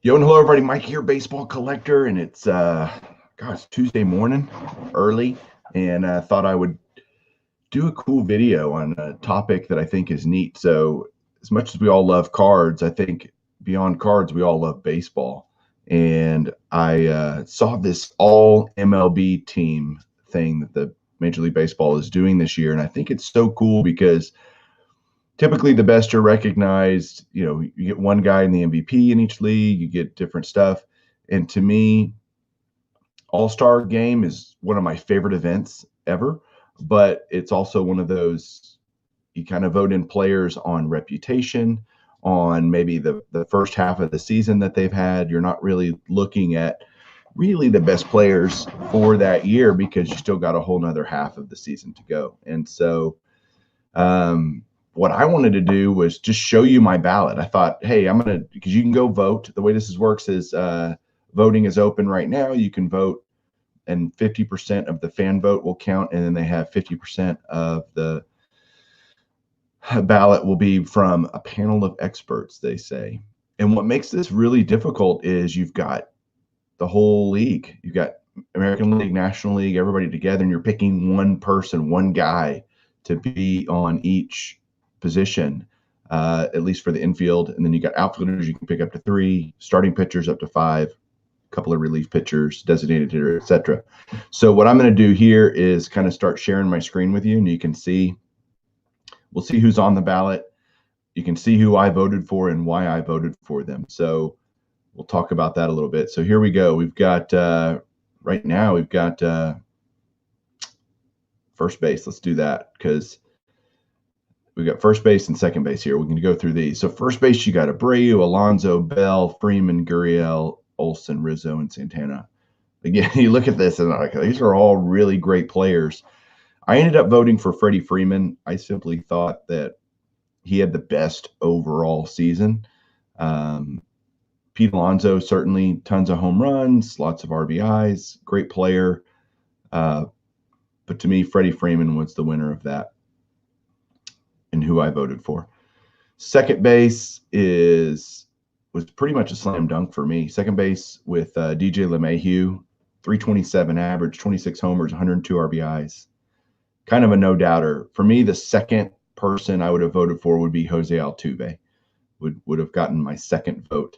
Yo, and hello everybody, Mike here, baseball collector, and it's Tuesday morning, early, and I thought I would do a cool video on a topic that I think is neat. So as much as we all love cards, I think beyond cards, we all love baseball. And I saw this all MLB team thing that the Major League Baseball is doing this year, and I think it's so cool because typically the best are recognized. You get one guy in the MVP in each league, you get different stuff. And to me, All-Star game is one of my favorite events ever, but it's also one of those you kind of vote in players on reputation, on maybe the first half of the season that they've had. You're not really looking at really the best players for that year because you still got a whole nother half of the season to go. And so what I wanted to do was just show you my ballot. I thought, hey, because you can go vote. The way this works is voting is open right now. You can vote, and 50% of the fan vote will count, and then they have 50% of the ballot will be from a panel of experts, they say. And what makes this really difficult is you've got the whole league. You've got American League, National League, everybody together, and you're picking one person, one guy to be on each position, at least for the infield. And then you got outfielders you can pick up to 3, starting pitchers up to 5, a couple of relief pitchers, designated hitter, etc. So what I'm going to do here is kind of start sharing my screen with you, and you can see, we'll see who's on the ballot. You can see who I voted for and why I voted for them. So we'll talk about that a little bit. So here we go. We've got, right now, we've got first base. Let's do that because we've got first base and second base here. We're going to go through these. So first base, you got Abreu, Alonso, Bell, Freeman, Gurriel, Olson, Rizzo, and Santana. Again, you look at this and like, these are all really great players. I ended up voting for Freddie Freeman. I simply thought that he had the best overall season. Pete Alonso, certainly tons of home runs, lots of RBIs, great player. But to me, Freddie Freeman was the winner of that and who I voted for. Second base was pretty much a slam dunk for me. Second base with DJ LeMahieu, 327 average, 26 homers, 102 RBIs. Kind of a no-doubter. For me, the second person I would have voted for would be Jose Altuve. Would have gotten my second vote.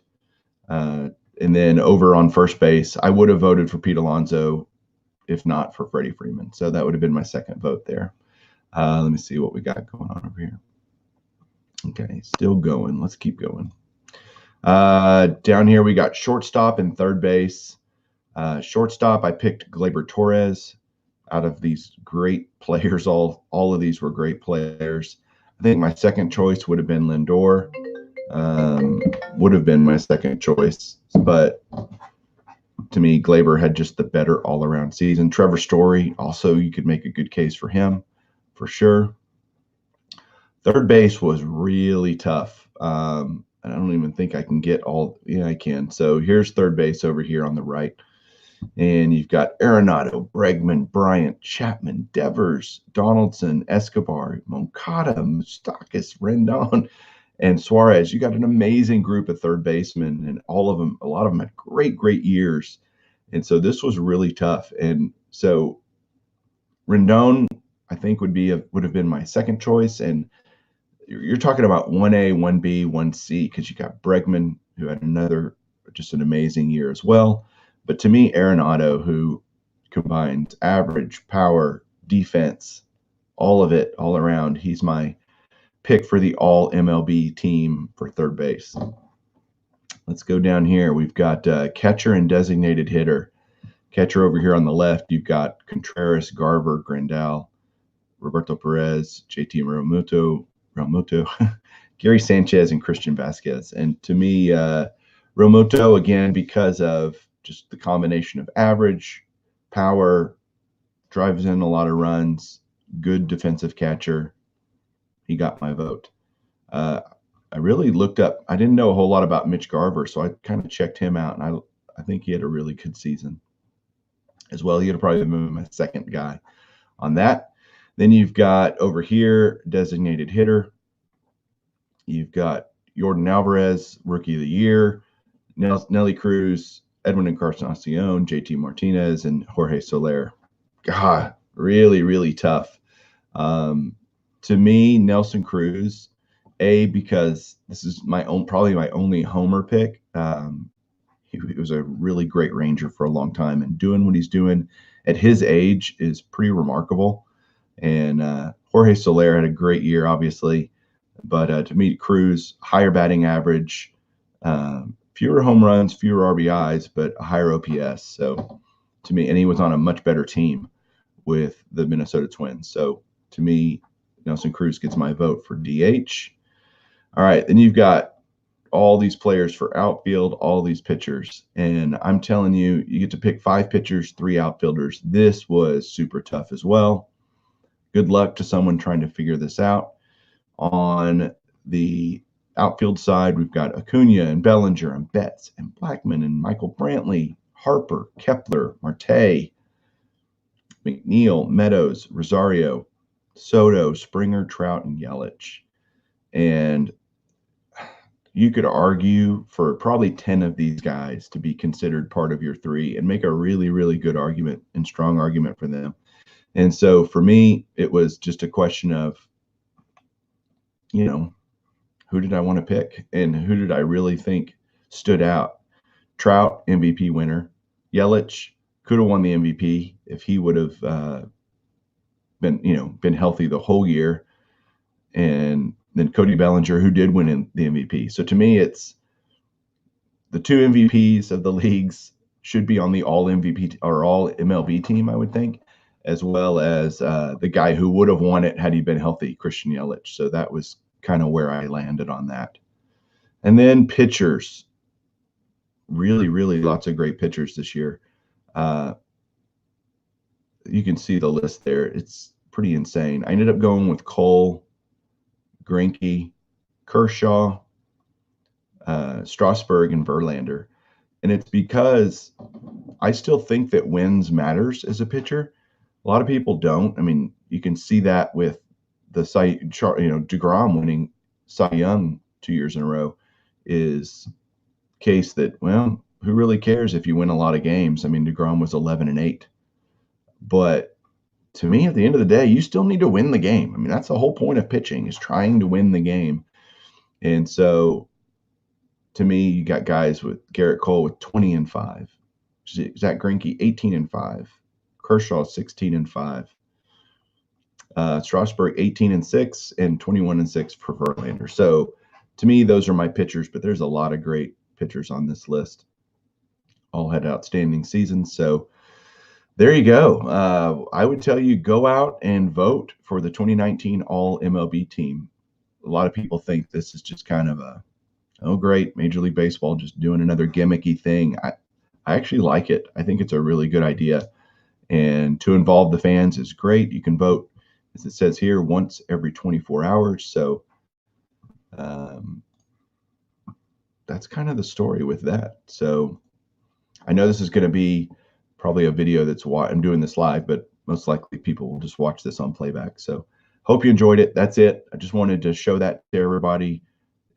And then over on first base, I would have voted for Pete Alonso if not for Freddie Freeman. So that would have been my second vote there. Let me see what we got going on over here. Okay, still going. Let's keep going. Down here, we got shortstop and third base. Shortstop, I picked Gleyber Torres. Out of these great players, all of these were great players. I think my second choice would have been Lindor. Would have been my second choice, but to me, Gleyber had just the better all-around season. Trevor Story, also, you could make a good case for him, for sure. Third base was really tough. I don't even think I can get all. Yeah, I can. So here's third base over here on the right. And you've got Arenado, Bregman, Bryant, Chapman, Devers, Donaldson, Escobar, Moncada, Moustakas, Rendon, and Suarez. You got an amazing group of third basemen, and a lot of them had great years. And so this was really tough. And so Rendon, I think, would have been my second choice. And you're talking about 1A, 1B, 1C, because you got Bregman, who had just an amazing year as well. But to me, Arenado, who combines average, power, defense, all of it, all around, he's my pick for the all-MLB team for third base. Let's go down here. We've got catcher and designated hitter. Catcher over here on the left, you've got Contreras, Garver, Grandal, Roberto Perez, JT Realmuto, Gary Sanchez, and Christian Vasquez. And to me, Realmuto, again, because of just the combination of average, power, drives in a lot of runs, good defensive catcher, he got my vote. I really looked up. I didn't know a whole lot about Mitch Garver, so I kind of checked him out, and I think he had a really good season as well. He would have probably been my second guy on that. Then you've got over here, designated hitter. You've got Jordan Alvarez, Rookie of the Year. Nelly Cruz, Edwin Encarnacion, JT Martinez, and Jorge Soler. God, really, really tough. To me, Nelson Cruz, because this is probably my only homer pick. He was a really great Ranger for a long time, and doing what he's doing at his age is pretty remarkable. And Jorge Soler had a great year, obviously, but to me, Cruz, higher batting average, fewer home runs, fewer RBIs, but a higher OPS. So to me, and he was on a much better team with the Minnesota Twins. So to me, Nelson Cruz gets my vote for DH. All right, then you've got all these players for outfield, all these pitchers. And I'm telling you, you get to pick 5 pitchers, 3 outfielders. This was super tough as well. Good luck to someone trying to figure this out. On the outfield side, we've got Acuna and Bellinger and Betts and Blackmon and Michael Brantley, Harper, Kepler, Marte, McNeil, Meadows, Rosario, Soto, Springer, Trout, and Yelich. And you could argue for probably 10 of these guys to be considered part of your 3 and make a really, really good argument and strong argument for them. And so for me, it was just a question of, who did I want to pick and who did I really think stood out? Trout, MVP winner. Yelich could have won the MVP if he would have been healthy the whole year. And then Cody Bellinger, who did win the MVP. So to me, it's the 2 MVPs of the leagues should be on the all MVP or all MLB team, I would think, as well as the guy who would have won it had he been healthy, Christian Yelich. So that was kind of where I landed on that. And then pitchers. Really, really lots of great pitchers this year. You can see the list there. It's pretty insane. I ended up going with Cole, Greinke, Kershaw, Strasburg, and Verlander. And it's because I still think that wins matters as a pitcher. A lot of people don't. I mean, you can see that with the DeGrom winning Cy Young 2 years in a row is case that, well, who really cares if you win a lot of games? I mean, DeGrom was 11-8. But to me, at the end of the day, you still need to win the game. I mean, that's the whole point of pitching, is trying to win the game. And so to me, you got guys with Garrett Cole with 20-5, Zach Greinke 18-5, Kershaw 16-5, Strasburg 18-6, and 21-6 for Verlander. So to me, those are my pitchers, but there's a lot of great pitchers on this list. All had outstanding seasons. So there you go. I would tell you, go out and vote for the 2019 All-MLB team. A lot of people think this is just kind of great, Major League Baseball just doing another gimmicky thing. I actually like it. I think it's a really good idea. And to involve the fans is great. You can vote, as it says here, once every 24 hours. So that's kind of the story with that. So I know this is going to be probably a video I'm doing this live, but most likely people will just watch this on playback. So hope you enjoyed it. That's it. I just wanted to show that to everybody.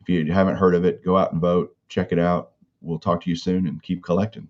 If you haven't heard of it, go out and vote. Check it out. We'll talk to you soon and keep collecting.